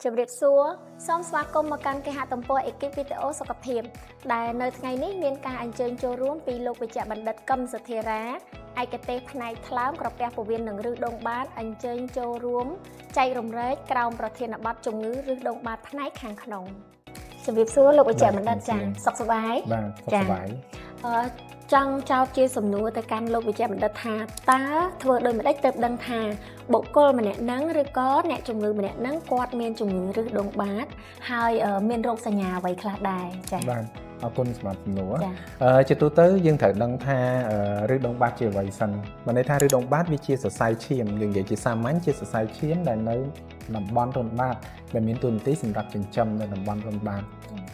ជំរាបសួរសូមស្វាគមន៍មកកាន់គេហទំព័រអេគីបវីដេអូសុខភាពដែលនៅថ្ងៃនេះមានការអញ្ជើញចូលរួមពីលោកវិជ្ជបណ្ឌិតកឹមសុធារាឯកទេសផ្នែកថ្លើមក្រពះពោះវៀននិងរឹសដុំបាតអញ្ជើញចូលរួមចែករំលែកក្រោមប្រធានបទជំងឺរឹសដុំបាតផ្នែកខាងក្នុងជំរាបសួរលោកវិជ្ជបណ្ឌិតចា៎សុខសប្បាយបាទសុខសប្បាយចង់ចោទជាសំណួរទៅកាន់លោកវិជ្ជបណ្ឌិតថាតើធ្វើដូចម្ដេចទើបដឹងថាបុគ្គលម្នាក់ហ្នឹងឬក៏អ្នកជំងឺម្នាក់ហ្នឹងគាត់មានជំងឺរឹសដុំបាតហើយមានរោគសញ្ញាអ្វីខ្លះដែរចា៎បាទអរគុណសម្រាប់សំណួរជាទូទៅយើងត្រូវដឹងថារឹសដុំបាតជាអ្វីសិនបានន័យថារឹសដុំបាតវាជាសរសៃឈាមយើងនិយាយជាសាមញ្ញជាសរសៃឈាមដែលនៅតំបន់រន្ធបាតដែលមានតួនាទីសម្រាប់ចិញ្ចឹមនៅតំបន់រន្ធបាត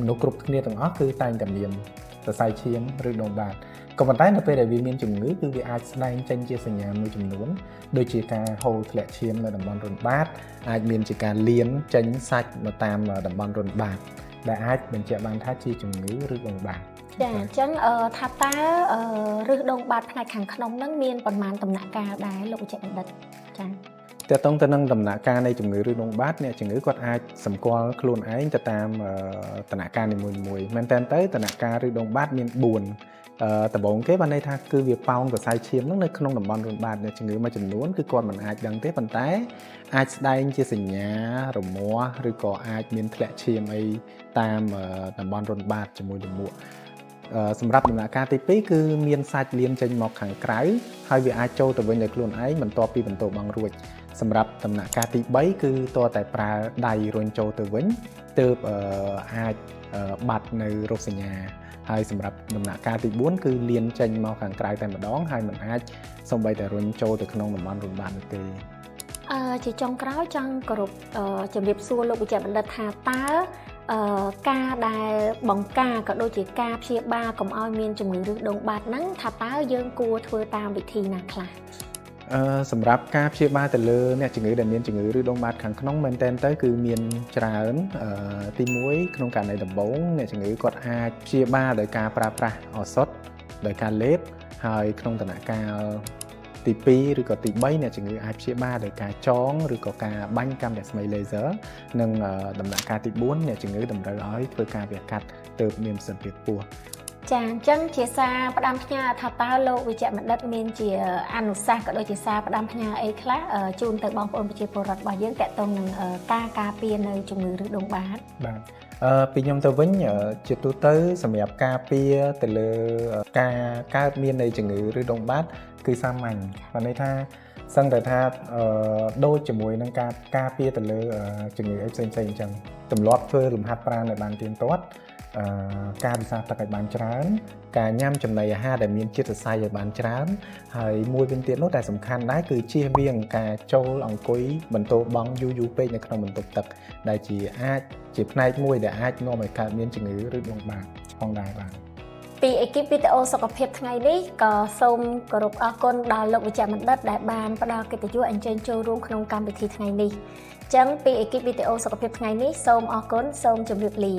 មនុស្សគ្រប់គ្នាទាំងអស់គឺតែងតែមានសរសៃឈាមឬដុំបាតក៏ប៉ុន្តែនៅពេលដែលវាមានជំងឺគឺវាអាចស្ដែងចេញជាសញ្ញាមួយចំនួនដូចជាការហូរធ្លាក់ឈាមនៅតំបន់រន្ធបាតអាចមានជាការលានចេញសាច់នៅតាមតំបន់រន្ធបាតដែលអាចបញ្ជាក់បានថាជាជំងឺឬដុំបាតចាអញ្ចឹងថាតើរឹសដុំបាតផ្នែកខាងក្នុងហ្នឹងមានប៉ុន្មានដំណាក់កាលដែរលោកវិជ្ជបណ្ឌិតចាតើតងទៅនឹងដំណាក់កាលនៃជំងឺរឹសដុំបាតអ្នកជំងឺគាត់អាចសម្គាល់ខ្លួនឯងទៅតាមដំណាក់កាលនីមួយៗមែនតើដំណាក់កាលរឹសដុំបាតមាន4ដំបូងគេបានន័យថាគឺវាប៉ោងសរសៃឈាមហ្នឹងនៅក្នុងតំបន់រន្ធបាតអ្នកជំងឺមួយចំនួនគឺគាត់មិនអាចដឹងទេប៉ុន្តែអាចស្ដែងជាសញ្ញារមាស់ឬក៏អាចមានធ្លាក់ឈាមអីតាមតំបន់រន្ធបាតជាមួយលមួកសម្រាប់ដំណាក់កាលទី2គឺមានសាច់លៀនចេញមកខាងក្រៅហើយវាអាចចូលទៅវិញដោយខ្លួនឯងបន្ទាប់ពីបន្ទោបង់រួចសម្រាប់ដំណាក់កាលទី3គឺតើតែប្រើដៃរុញចូលទៅវិញទើបអាចបាត់នៅរោគសញ្ញាហើយសម្រាប់ដំណាក់កាលទី4គឺលៀនចេញមកខាងក្រៅតែម្ដងហើយមិនអាចសូម្បីតែរុញចូលទៅក្នុងតំបន់រន្ធបាតនោះទេជាចុងក្រោយចង់គោរពជំរាបសួរលោកវិជ្ជបណ្ឌិតថាតើការដែលបង្ការក៏ដូចជាការព្យាបាលកុំឲ្យមានជំងឺរឹសដុំបាតហ្នឹងថាតើយើងគួរធ្វើតាមវិធីណាខ្លះសម្រាប់ការព្យាបាលទៅលើអ្នកជំងឺដែលមានជំងឺរឹសដុំបាតខាងក្នុងមែនទែនទៅគឺមានច្រើនទី1ក្នុងករណីដំបូងអ្នកជំងឺគាត់អាចព្យាបាលដោយការប្រើប្រាស់ឱសថដោយការលេបហើយក្នុងដំណាក់កាលទី2ឬក៏ទី3អ្នកជំងឺអាចព្យាបាលដោយការចងឬក៏ការបាញ់កាំរស្មី laser និងដំណាក់កាលទី4អ្នកជំងឺតម្រូវឲ្យធ្វើការវះកាត់ទើបមានប្រសិទ្ធភាពខ្ពស់ចាអញ្ចឹងជាសារផ្ដាំផ្ញើថាតើលោកវិជ្ជបណ្ឌិតមានជាអនុសាសន៍ក៏ដូចជាសារផ្ដាំផ្ញើអីខ្លះជូនទៅបងប្អូនប្រជាពលរដ្ឋរបស់យើងតាក់ទងនឹងការការពារនៅជំងឺរឹសដុំបាតបាទពីខ្ញុំទៅវិញជាទូទៅសម្រាប់ការពារទៅលើការកើតមាននៃជំងឺរឹសដុំបាតគឺសាមញ្ញបានន័យថាសឹងតែថាដូចជាមួយនឹងការពារទៅលើជំងឺផ្សេងៗអញ្ចឹងទម្លាប់ធ្វើលំហាត់ប្រាណឲ្យបានទៀងទាត់ការពិសាទឹកឲ្យបានច្រើនការញ៉ាំចំណីអាហារដែលមានជាតិសរសៃឲ្យបានច្រើនហើយមួយវិញទៀតនោះតែសំខាន់ដែរគឺជៀសវាងការចូលអង្គុយបន្ទោបង់យូរពេកនៅក្នុងបន្ទប់ទឹកដែលអាចជាផ្នែកមួយដែលអាចនាំឲ្យកើតមានជំងឺរឹសដុំបាតផងដែរបាទពីអេគីបវីដេអូសុខភាពថ្ងៃនេះក៏សូមគោរពអរគុណដល់លោកវិជ្ជបណ្ឌិតដែលបានផ្ដល់កិត្តិយសអញ្ជើញចូលរួមក្នុងកម្មវិធីថ្ងៃនេះអញ្ចឹងពីអេគីបវីដេអូសុខភាពថ្ងៃនេះសូមអរគុណសូមជម្រាបលា